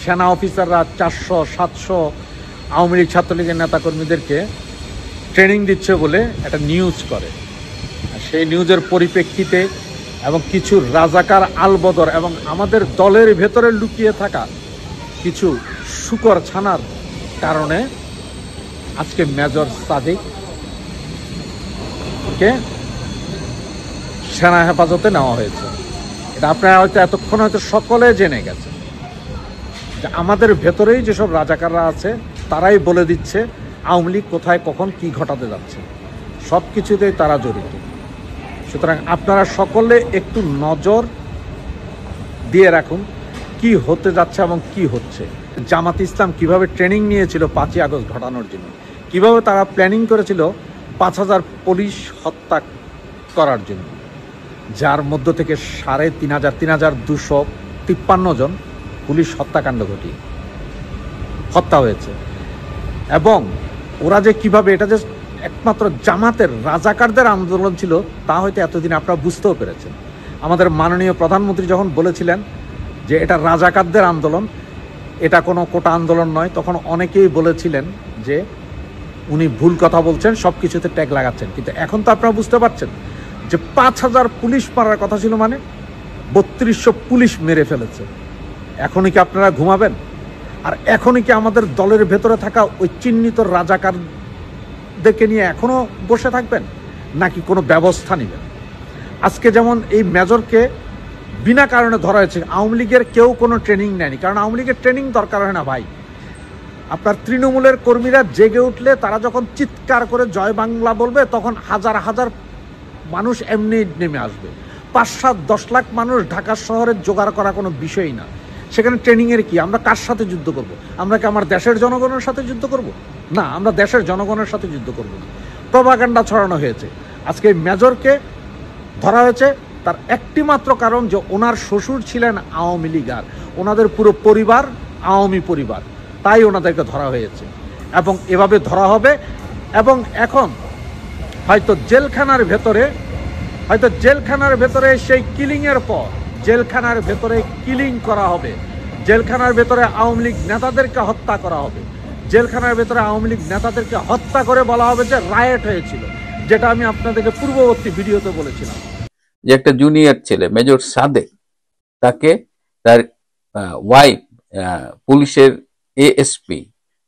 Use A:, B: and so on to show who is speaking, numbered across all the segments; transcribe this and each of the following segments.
A: সেনা অফিসাররা 400-700 আওয়ামী লীগ ছাত্রলীগের নেতাকর্মীদেরকে ট্রেনিং দিচ্ছে বলে একটা নিউজ করে। সেই নিউজের পরিপ্রেক্ষিতে এবং কিছু রাজাকার আলবদর এবং আমাদের দলের ভেতরে লুকিয়ে থাকা কিছু শুকর ছানার কারণে আজকে মেজর সাদিককে সেনা হেফাজতে নেওয়া হয়েছে। এটা আপনারা হয়তো এতক্ষণ হয়তো সকলে জেনে গেছে যে আমাদের ভেতরেই যেসব রাজাকাররা আছে তারাই বলে দিচ্ছে আওয়ামী লীগ কোথায় কখন কি ঘটাতে যাচ্ছে, সব কিছুতেই তারা জড়িত। সুতরাং আপনারা সকলে একটু নজর দিয়ে রাখুন কি হতে যাচ্ছে এবং কি হচ্ছে। জামাত ইসলাম কিভাবে ট্রেনিং নিয়েছিল 5ই আগস্ট ঘটানোর জন্য, কিভাবে তারা প্ল্যানিং করেছিল 5000 পুলিশ হত্যা করার জন্য, যার মধ্য থেকে 3253 জন পুলিশ হত্যাকাণ্ড ঘটিয়ে হত্যা হয়েছে। এবং ওরা যে কিভাবে এটা যে একমাত্র জামাতের রাজাকারদের আন্দোলন ছিল তা হয়তো এতদিন আপনারা বুঝতেও পেরেছেন। আমাদের মাননীয় প্রধানমন্ত্রী যখন বলেছিলেন যে এটা রাজাকারদের আন্দোলন, এটা কোনো কোটা আন্দোলন নয়, তখন অনেকেই বলেছিলেন যে উনি ভুল কথা বলছেন, সব কিছুতে ট্যাগ লাগাচ্ছেন। কিন্তু এখন তো আপনারা বুঝতে পারছেন যে 5000 পুলিশ মারার কথা ছিল, মানে 3200 পুলিশ মেরে ফেলেছে। এখনই কি আপনারা ঘুমাবেন? আর এখনই কি আমাদের দলের ভেতরে থাকা ওই চিহ্নিত রাজাকারদেরকে নিয়ে এখনো বসে থাকবেন, নাকি কোনো ব্যবস্থা নেবেন? আজকে যেমন এই মেজরকে বিনা কারণে ধরা হয়েছে, আওয়ামী লীগের কেউ কোনো ট্রেনিং নেয়নি। কারণ আওয়ামী লীগের ট্রেনিং দরকার হয় না ভাই। আপনার তৃণমূলের কর্মীরা জেগে উঠলে, তারা যখন চিৎকার করে জয় বাংলা বলবে, তখন হাজার হাজার মানুষ এমনি নেমে আসবে। 5-7-10 লাখ মানুষ ঢাকা শহরে জোগাড় করা কোনো বিষয়ই না। সেখানে ট্রেনিংয়ের কি? আমরা কার সাথে যুদ্ধ করব? আমরা কি আমার দেশের জনগণের সাথে যুদ্ধ করব? না, আমরা দেশের জনগণের সাথে যুদ্ধ করব না। প্রপাগান্ডা ছড়ানো হয়েছে। আজকে মেজরকে ধরা হয়েছে তার একটি মাত্র কারণ যে ওনার শ্বশুর ছিলেন আওয়ামী লীগ, আর ওনাদের পুরো পরিবার আওয়ামী পরিবার, তাই ওনাদেরকে ধরা হয়েছে এবং এভাবে ধরা হবে। এবং এখন হয়তো জেলখানার ভেতরে সেই কিলিংয়ের পর জেলখানার ভেতরে কিলিং করা হবে, জেলখানার ভেতরে আওয়ামী লীগ নেতাদেরকে হত্যা করা হবে, জেলখানার ভেতরে আওয়ামী লীগ নেতাদেরকে হত্যা করে বলা হবে যে রায়েট হয়েছিল, যেটা আমি আপনাদেরকে পূর্ববর্তী ভিডিওতে বলেছিলাম।
B: যে একটা জুনিয়র ছেলে মেজর সাদেক, তাকে তার ওয়াইফ পুলিশের এএসপি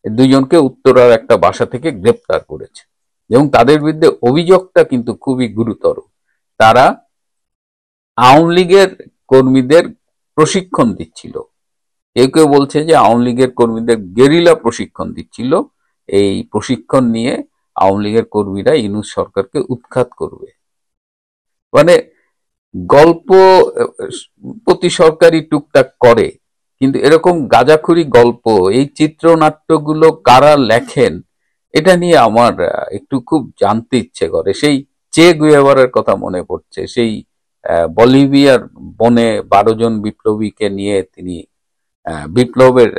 B: দুজনকে উত্তরার একটা বাসা থেকে গ্রেপ্তার করেছে এবং তাদের বিরুদ্ধে অভিযোগটা কিন্তু খুবই গুরুতর। তারা আওয়ামী লীগের কর্মীদের প্রশিক্ষণ দিচ্ছিল। কেউ কেউ বলছে যে আওয়ামী লীগের কর্মীদের গেরিলা প্রশিক্ষণ দিচ্ছিল। এই প্রশিক্ষণ নিয়ে আওয়ামী লীগের কর্মীরা ইউনূস সরকারকে উৎখাত করবে। মানে গল্প প্রতি সরকারি টুকটাক করে, কিন্তু এরকম গাঁজাখুরি গল্প, এই চিত্রনাট্যগুলো কারা লেখেন, এটা নিয়ে আমার একটু খুব জানতে ইচ্ছে করে। সেই চে গুয়েভারার কথা মনে পড়ছে। সেই বলিভিয়ার বনে 12 জন বিপ্লবীকে নিয়ে তিনি বিপ্লবের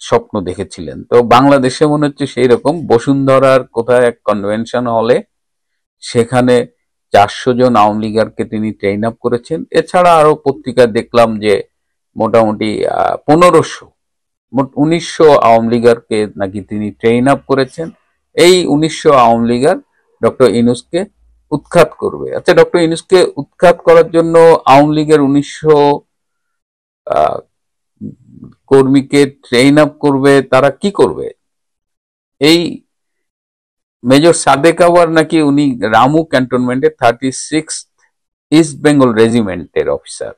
B: স্বপ্ন দেখেছিলেন। তো বাংলাদেশে মনে হচ্ছে সেই রকম বসুন্ধরার কোথায় এক কনভেনশন হলে সেখানে 400 জন আওয়ামী লীগারকে তিনি ট্রেন আপ করেছেন। এছাড়া আরো পত্রিকা দেখলাম যে মোটামুটি 1900 আওয়ামী লীগারকে নাকি তিনি ট্রেন আপ করেছেন। এই 1900 আওয়ামী লীগার ডক্টর ইউনূসকে উৎখাত করবে। আচ্ছা, ডক্টর ইউনূসকে উৎখাত করার জন্য আওয়ামী লীগের 1900 কর্মীকে ট্রেন আপ করবে, তারা কি করবে? এই মেজর সাদেক আবার নাকি উনি রামু ক্যান্টনমেন্টের 36 ইস্ট বেঙ্গল রেজিমেন্টের অফিসার।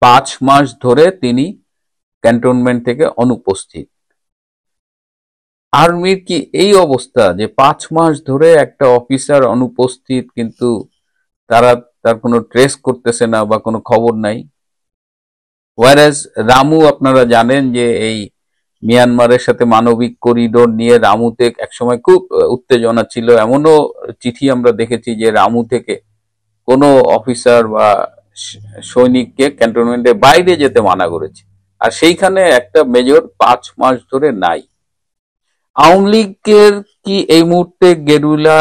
B: 5 মাস ধরে তিনি ক্যান্টনমেন্ট থেকে অনুপস্থিত। আর্মির কি এই অবস্থা যে 5 মাস ধরে একটা অফিসার অনুপস্থিত, কিন্তু তারা তার কোনো ট্রেস করতেছে না বা কোনো খবর নাই? ওয়ারেজ রামু, আপনারা জানেন যে এই মিয়ানমারের সাথে মানবিক করিডোর নিয়ে রামুতে একসময় খুব উত্তেজনা ছিল। এমনও চিঠি আমরা দেখেছি যে রামু থেকে কোনো অফিসার বা সৈনিককে ক্যান্টনমেন্টের বাইরে যেতে মানা করেছে, আর সেইখানে একটা মেজর 5 মাস ধরে নাই। আওয়ামী লীগের কি এই মুহূর্তে গেরিলা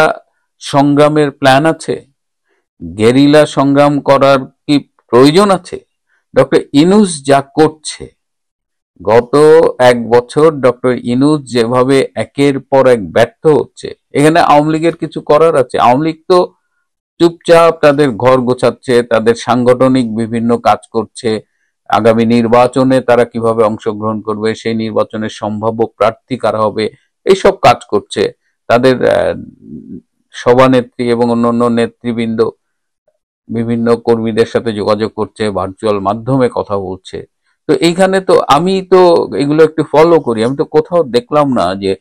B: সংগ্রামের প্ল্যান আছে? গেরিলা সংগ্রাম করার কি প্রয়োজন আছে? ডক্টর ইউনূস যা করছে, গত 1 বছর ডক্টর ইউনূস যেভাবে একের পর এক ব্যর্থ হচ্ছে, এখানে আওয়ামী লীগের কিছু করার আছে? আওয়ামী লীগ তো চুপচাপ তাদের ঘর গোছাচ্ছে, তাদের সাংগঠনিক বিভিন্ন কাজ করছে, আগামী নির্বাচনে তারা কিভাবে অংশগ্রহণ করবে, সেই নির্বাচনের সম্ভাব্য প্রার্থী কারা হবে, এইসব কাজ করছে। তাদের সভানেত্রী এবং অন্যান্য নেতৃবৃন্দ বিভিন্ন কর্মীদের সাথে যোগাযোগ করছে, ভার্চুয়াল মাধ্যমে কথা বলছে। তো এইখানে তো আমি তো এগুলো একটু ফলো করি, আমি তো কোথাও দেখলাম না যে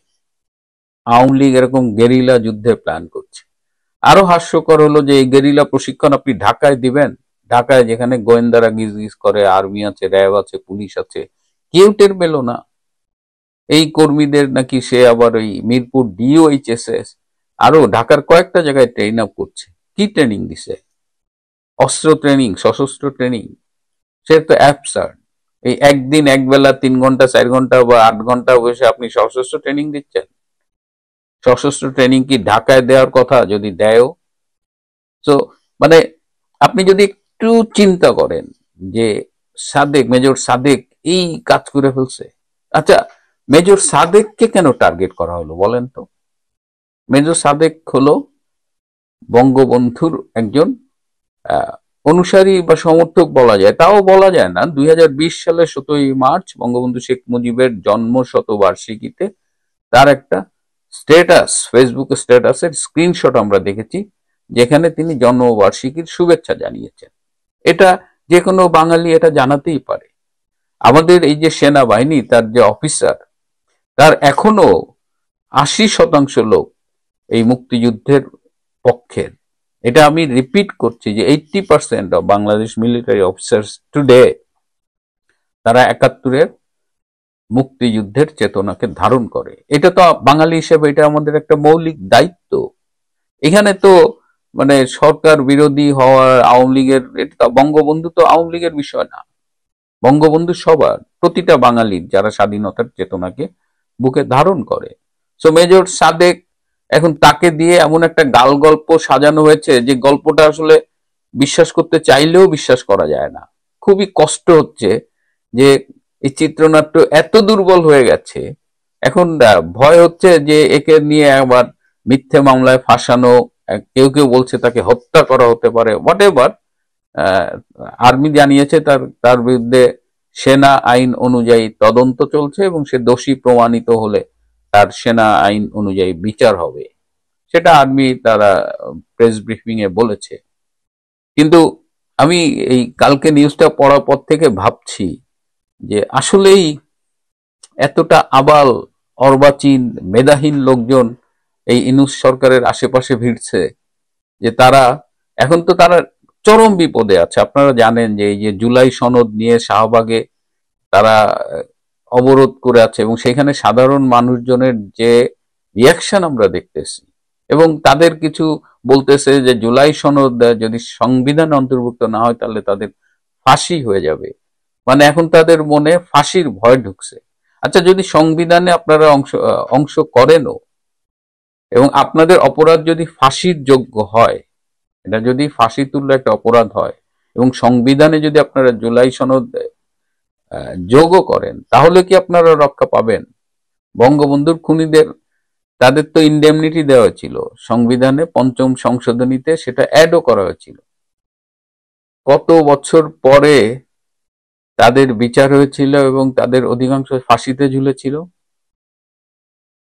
B: আওয়ামী লীগ এরকম গেরিলা যুদ্ধের প্ল্যান করছে। আরো হাস্যকর হলো যে এই গেরিলা প্রশিক্ষণ আপনি ঢাকায় দিবেন, ঢাকায় যেখানে গোয়েন্দারা গিজ করে, আর্মি আছে, র্যাব আছে, পুলিশ আছে, কেউ টের পেল না। এই কর্মীদের নাকি সে আবার ওই মিরপুর ডিওএইচএসএস আরো ঢাকার কয়েকটা জায়গায় ট্রেন আপ করছে। কি ট্রেনিং দিছে? অস্ত্র ট্রেনিং, সশস্ত্র ট্রেনিং? সে তো অ্যাবসার্ড। এই একদিন একবেলা 3 ঘন্টা 4 ঘন্টা বা 8 ঘন্টা বসে আপনি সশস্ত্র ট্রেনিং দিচ্ছেন? সশস্ত্র ট্রেনিং কি ঢাকায় দেওয়ার কথা? যদি দেয়ও, তো মানে আপনি যদি একটু চিন্তা করেন যে সাদেক, মেজর সাদেক এই কাজ করে ফেলছে। আচ্ছা, মেজর সাদেককে কেন টার্গেট করা হলো বলেন তো? মেজর সাদেক হলো বঙ্গবন্ধুর একজন আহ, অনুসারী বা সমর্থক বলা যায়, তাও বলা যায় না। 2020 সালের 17ই মার্চ বঙ্গবন্ধু শেখ মুজিবের জন্ম শতবার্ষিকীতে তার একটা স্ট্যাটাস, ফেসবুক স্ট্যাটাসের স্ক্রিনশট আমরা দেখেছি, যেখানে তিনি জন্মবার্ষিকীর শুভেচ্ছা জানিয়েছেন। এটা যে কোনো বাঙালি এটা জানাতেই পারে। আমাদের এই যে সেনাবাহিনী, তার যে অফিসার, তার এখনো 80% লোক এই মুক্তিযুদ্ধের পক্ষের। এটা আমি রিপিট করছি যে 80% of Bangladesh military officers today, তারা 71-এর মুক্তিযুদ্ধের চেতনাকে ধারণ করে। এটা তো বাঙালি হিসেবে এটা আমাদের একটা মৌলিক দায়িত্ব। এখানে তো মানে সরকার বিরোধী হওয়ার, আওয়ামী লীগের, এটা তো বঙ্গবন্ধু তো আওয়ামী লীগের বিষয় না। বঙ্গবন্ধু সবার, প্রতিটা বাঙালির যারা স্বাধীনতার চেতনাকে বুকে ধারণ করে। সো মেজর সাদেক, এখন তাকে দিয়ে এমন একটা গাল গল্প সাজানো হয়েছে যে গল্পটা আসলে বিশ্বাস করতে চাইলেও বিশ্বাস করা যায় না। খুবই কষ্ট হচ্ছে যে এই চিত্রনাট্য এত দুর্বল হয়ে গেছে। এখন ভয় হচ্ছে যে একে নিয়ে আবার মিথ্যে মামলায় ফাঁসানো, কেউ কেউ বলছে তাকে হত্যা করা হতে পারে, হোয়াট এভার। আর্মি জানিয়েছে তার তার বিরুদ্ধে সেনা আইন অনুযায়ী তদন্ত চলছে এবং সে দোষী প্রমাণিত হলে তার সেনা আইন অনুযায়ী বিচার হবে, সেটা আর্মি তারা প্রেস ব্রিফিং এ বলেছে। কিন্তু আমি এই কালকে নিউজটা পড়ার পর থেকে ভাবছি যে আসলেই এতটা আবাল অর্বাচীন মেধাহীন লোকজন এই ইনুস সরকারের আশেপাশে ভিড়ছে যে তারা এখন তো তারা চরম বিপদে আছে। আপনারা জানেন যে এই যে জুলাই সনদ নিয়ে শাহবাগে তারা অবরোধ করে আছে এবং সেখানে সাধারণ মানুষজনের যে রিয়াকশন আমরা দেখতেছি, এবং তাদের কিছু বলতেছে যে জুলাই সনদ যদি সংবিধান অন্তর্ভুক্ত না হয় তাহলে তাদের ফাঁসি হয়ে যাবে। মানে এখন তাদের মনে ফাঁসির ভয় ঢুকছে। আচ্ছা, যদি সংবিধানে আপনারা অংশ করেনও এবং আপনাদের অপরাধ যদি ফাঁসির যোগ্য হয়, এটা যদি ফাঁসি তুল্য একটা অপরাধ হয় এবং সংবিধানে যদি আপনারা জুলাই সনদ যোগও করেন, তাহলে কি আপনারা রক্ষা পাবেন? বঙ্গবন্ধুর খুনিদের তাদের তো ইনডেমনিটি দেওয়া হয়েছিল, সংবিধানে 5ম সংশোধনীতে সেটা অ্যাডও করা হয়েছিল। কত বছর পরে তাদের বিচার হয়েছিল এবং তাদের অধিকাংশ ফাঁসিতে ঝুলেছিল।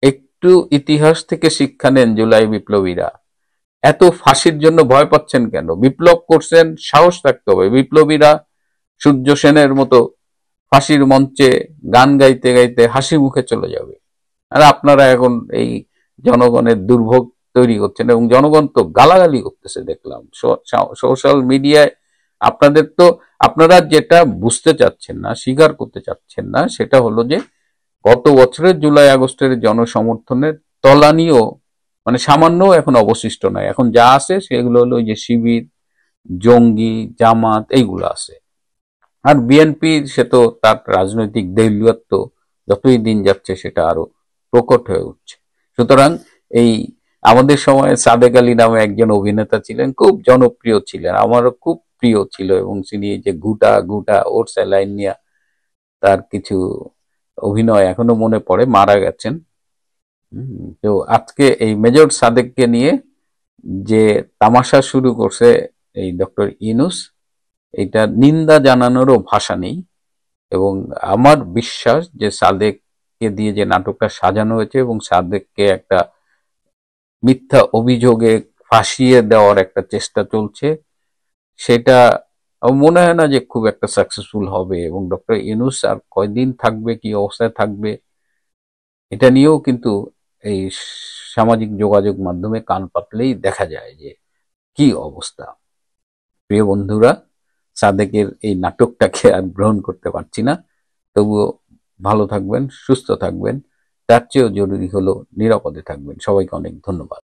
B: একটু ইতিহাস থেকে শিক্ষা নেন জুলাই বিপ্লবীরা। এত ফাঁসির জন্য ভয় পাচ্ছেন কেন? বিপ্লব করছেন, সাহস থাকতে হবে। বিপ্লবীরা সূর্য সেনের মতো ফাঁসির মঞ্চে গান গাইতে গাইতে হাসি মুখে চলে যাবে। আর আপনারা এখন এই জনগণের দুর্ভোগ তৈরি করছেন এবং জনগণ তো গালাগালি করতেছে দেখলাম সোশ্যাল মিডিয়ায়। আপনাদের তো, আপনারা যেটা বুঝতে চাচ্ছেন না, স্বীকার করতে চাচ্ছেন না, সেটা হলো যে গত বছরের জুলাই আগস্টের জনসমর্থনের তলানিও মানে সামান্য এখন অবশিষ্ট নাই। এখন যা আছে সেগুলো হলো যে শিবির, জঙ্গি, জামাত, এইগুলো আছে। আর বিএনপি সে তো তার রাজনৈতিক দেউলিয়ত্ব যতই দিন যাচ্ছে সেটা আরো প্রকট হয়ে উঠছে। সুতরাং এই আমাদের সময় সাদেক আলী নামে একজন অভিনেতা ছিলেন, খুব জনপ্রিয় ছিলেন, আমারও খুব প্রিয় ছিল, এবং তিনি যে গুটা গুটা ওর স্যালাইন নিয়ে তার কিছু অভিনয় এখনো মনে পড়ে, মারা গেছেন। তো আজকে এই মেজর সাদেককে নিয়ে যে তামাশা শুরু করছে এই ডক্টর ইউনূস, এটা নিন্দা জানানোরও ভাষা নেই। এবং আমার বিশ্বাস যে সাদেককে দিয়ে যে নাটকটা সাজানো হয়েছে এবং সাদেককে একটা মিথ্যা অভিযোগে ফাঁসিয়ে দেওয়ার একটা চেষ্টা চলছে, সেটা আমার মনে হয় না যে খুব একটা সাকসেসফুল হবে। এবং ডক্টর ইউনূস আর কয়দিন থাকবে, কি অবস্থায় থাকবে, এটা নিয়েও কিন্তু এই সামাজিক যোগাযোগ মাধ্যমে কান পাতলেই দেখা যায় যে কি অবস্থা। প্রিয় বন্ধুরা, সাদেকের এই নাটকটাকে আর গ্রহণ করতে পারছি না। তবুও ভালো থাকবেন, সুস্থ থাকবেন, তার চেয়েও জরুরি হলো নিরাপদে থাকবেন। সবাইকে অনেক ধন্যবাদ।